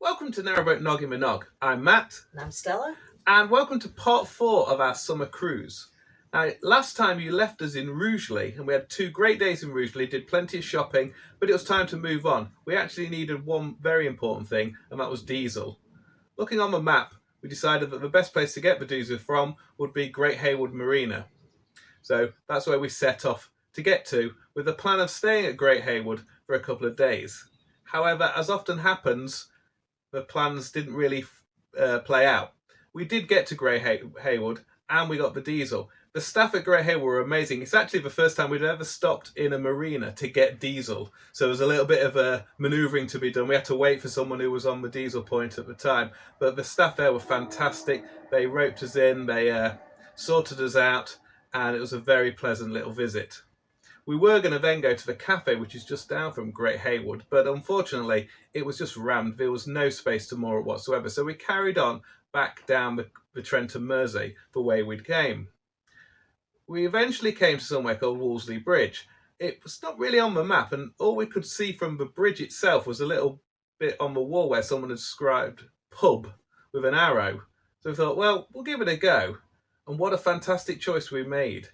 Welcome to Narrowboat Noggy Nog. I'm Matt. And I'm Stella. And welcome to part 4 of our summer cruise. Now, last time you left us in Rugeley, and we had 2 great days in Rugeley, did plenty of shopping, but it was time to move on. We actually needed one very important thing, and that was diesel. Looking on the map, we decided that the best place to get the diesel from would be Great Haywood Marina. So that's where we set off to get to, with the plan of staying at Great Haywood for a couple of days. However, as often happens, the plans didn't really play out. We did get to Great Haywood and we got the diesel. The staff at Great Haywood were amazing. It's actually the first time we'd ever stopped in a marina to get diesel. So there was a little bit of a manoeuvring to be done. We had to wait for someone who was on the diesel point at the time. But the staff there were fantastic. They roped us in, they sorted us out, and it was a very pleasant little visit. We were going to then go to the cafe, which is just down from Great Haywood, but unfortunately it was just rammed. There was no space to moor it whatsoever. So we carried on back down the Trent and Mersey the way we'd came. We eventually came to somewhere called Wolseley Bridge. It was not really on the map, and all we could see from the bridge itself was a little bit on the wall where someone had described pub with an arrow. So we thought, well, we'll give it a go. And what a fantastic choice we made.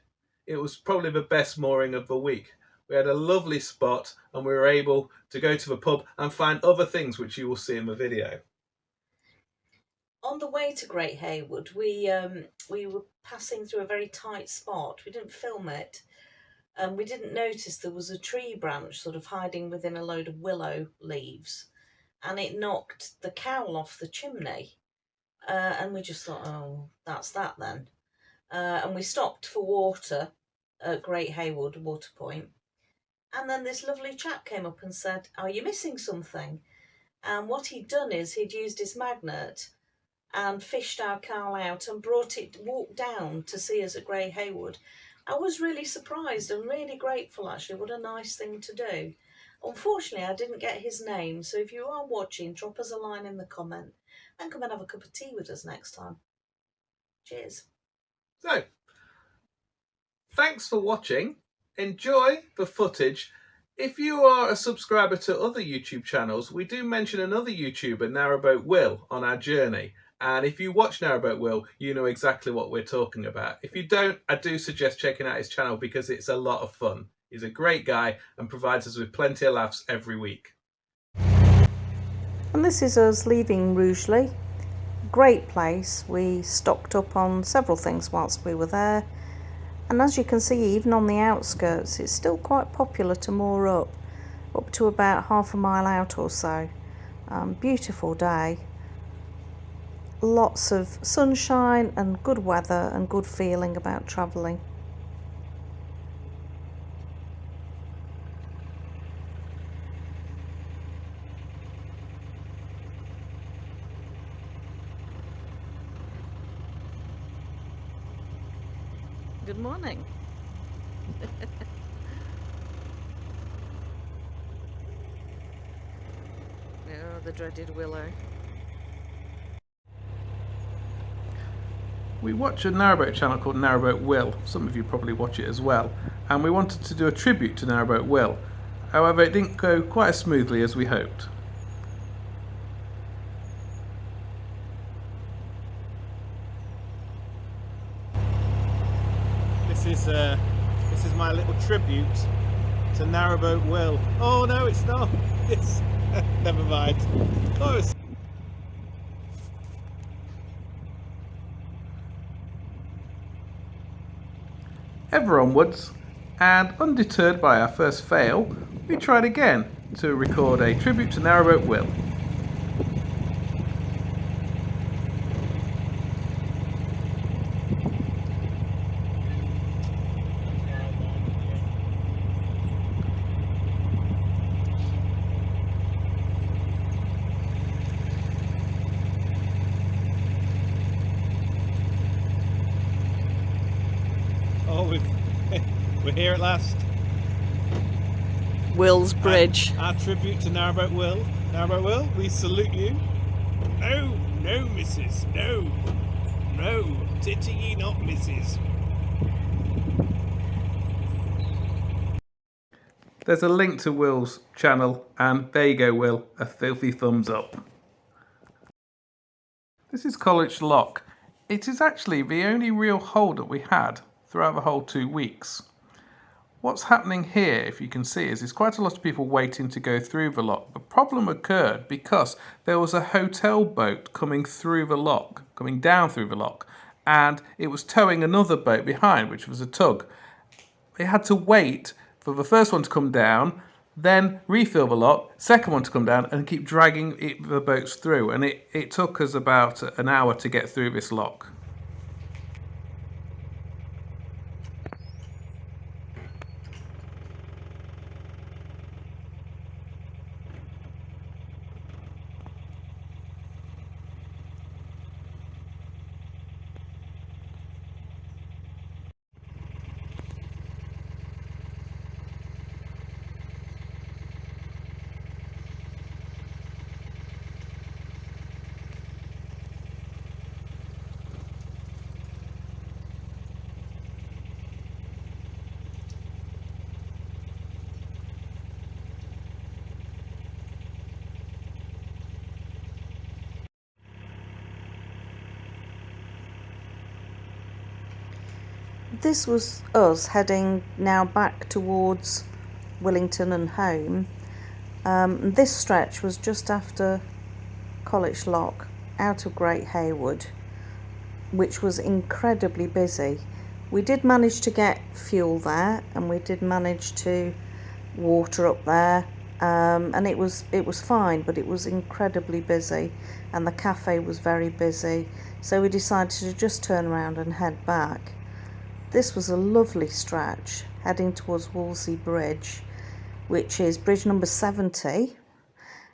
It was probably the best mooring of the week. We had a lovely spot and we were able to go to the pub and find other things which you will see in the video. On the way to Great Haywood, we were passing through a very tight spot. We didn't film it. We didn't notice there was a tree branch sort of hiding within a load of willow leaves, and it knocked the cowl off the chimney. And we just thought, oh, that's that then. And we stopped for water at Great Haywood water point, and then this lovely chap came up and said, are you missing something? And what he'd done is he'd used his magnet and fished our cowl out and walked down to see us at Great Haywood. I was really surprised and really grateful, actually. What a nice thing to do. Unfortunately, I didn't get his name, so if you are watching, drop us a line in the comment and come and have a cup of tea with us next time. Cheers. So, thanks for watching. Enjoy the footage. If you are a subscriber to other YouTube channels, we do mention another YouTuber, Narrowboat Will, on our journey. And if you watch Narrowboat Will, you know exactly what we're talking about. If you don't, I do suggest checking out his channel because it's a lot of fun. He's a great guy and provides us with plenty of laughs every week. And this is us leaving Rugeley. Great place. We stocked up on several things whilst we were there, and as you can see, even on the outskirts it's still quite popular to moor up to about half a mile out or so. Beautiful day, lots of sunshine and good weather and good feeling about travelling. Good morning. Oh, the dreaded willow. We watch a Narrowboat channel called Narrowboat Will. Some of you probably watch it as well. And we wanted to do a tribute to Narrowboat Will. However, it didn't go quite as smoothly as we hoped. This is my little tribute to Narrowboat Will. Oh no, it's not. It's never mind. Close. Ever onwards, and undeterred by our first fail, we tried again to record a tribute to Narrowboat Will. Oh, we're here at last. Will's Bridge. Our tribute to Narrowboat Will. Narrowboat Will, we salute you. No, no, missus, no. No, titty ye not, missus. There's a link to Will's channel, and there you go, Will, a filthy thumbs up. This is College Lock. It is actually the only real hole that we had throughout the whole 2 weeks. What's happening here, if you can see, is there's quite a lot of people waiting to go through the lock. The problem occurred because there was a hotel boat coming through the lock, coming down through the lock, and it was towing another boat behind, which was a tug. They had to wait for the first one to come down, then refill the lock, second one to come down, and keep dragging the boats through. And it took us about an hour to get through this lock. This was us heading now back towards Willington and home. This stretch was just after College Lock, out of Great Haywood, which was incredibly busy. We did manage to get fuel there, and we did manage to water up there, and it was fine, but it was incredibly busy, and the cafe was very busy, so we decided to just turn around and head back. This was a lovely stretch heading towards Wolseley Bridge, which is bridge number 70,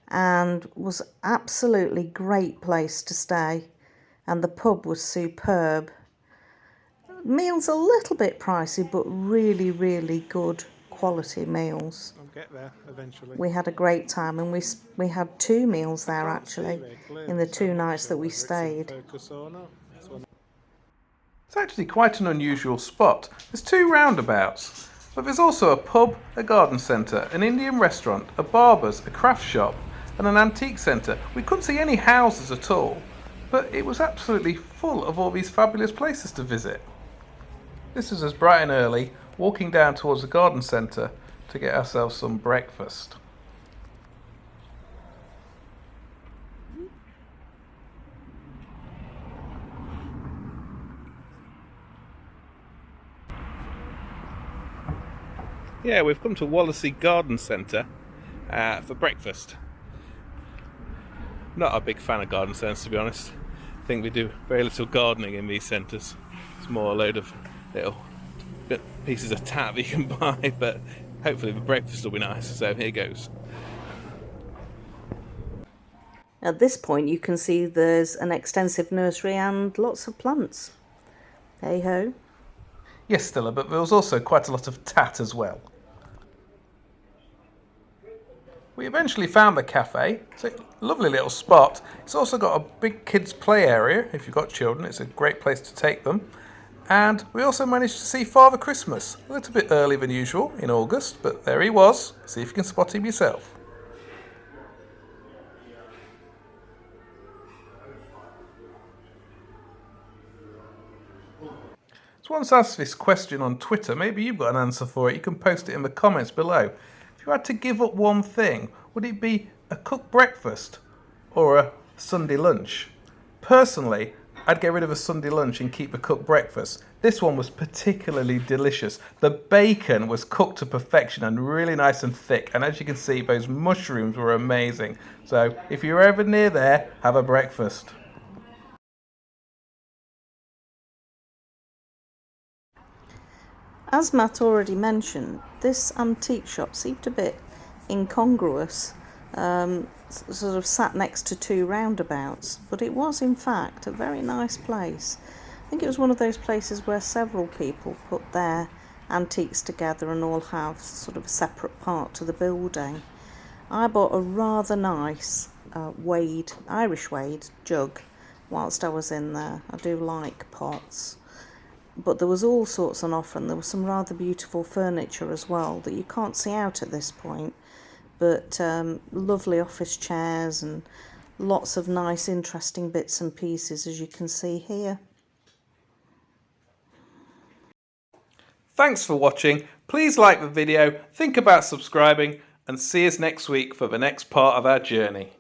and was absolutely great place to stay, and the pub was superb. Meals a little bit pricey, but really, really good quality meals. I'll get there eventually. We had a great time, and we had 2 meals there actually in the 2 nights that we stayed. It's actually quite an unusual spot. There's 2 roundabouts, but there's also a pub, a garden centre, an Indian restaurant, a barber's, a craft shop, and an antique centre. We couldn't see any houses at all, but it was absolutely full of all these fabulous places to visit. This is us bright and early, walking down towards the garden centre to get ourselves some breakfast. Yeah, we've come to Wolesley Garden Centre for breakfast. Not a big fan of garden centres, to be honest. I think we do very little gardening in these centres. It's more a load of little pieces of tat that you can buy, but hopefully the breakfast will be nice, so here goes. At this point you can see there's an extensive nursery and lots of plants. Hey ho. Yes, Stella, but there was also quite a lot of tat as well. We eventually found the cafe. It's a lovely little spot. It's also got a big kids play area. If you've got children, it's a great place to take them. And we also managed to see Father Christmas. A little bit earlier than usual in August, but there he was. See if you can spot him yourself. So once asked this question on Twitter, maybe you've got an answer for it. You can post it in the comments below. If you had to give up one thing, would it be a cooked breakfast or a Sunday lunch? Personally, I'd get rid of a Sunday lunch and keep a cooked breakfast. This one was particularly delicious. The bacon was cooked to perfection and really nice and thick. And as you can see, those mushrooms were amazing. So if you're ever near there, have a breakfast. As Matt already mentioned, this antique shop seemed a bit incongruous, sort of sat next to 2 roundabouts, but it was in fact a very nice place. I think it was one of those places where several people put their antiques together and all have sort of a separate part to the building. I bought a rather nice Irish Wade jug whilst I was in there. I do like pots. But there was all sorts on offer, and there was some rather beautiful furniture as well that you can't see out at this point. But lovely office chairs and Lots of nice, interesting bits and pieces, as you can see here. Thanks for watching. Please like the video, think about subscribing, and see us next week for the next part of our journey.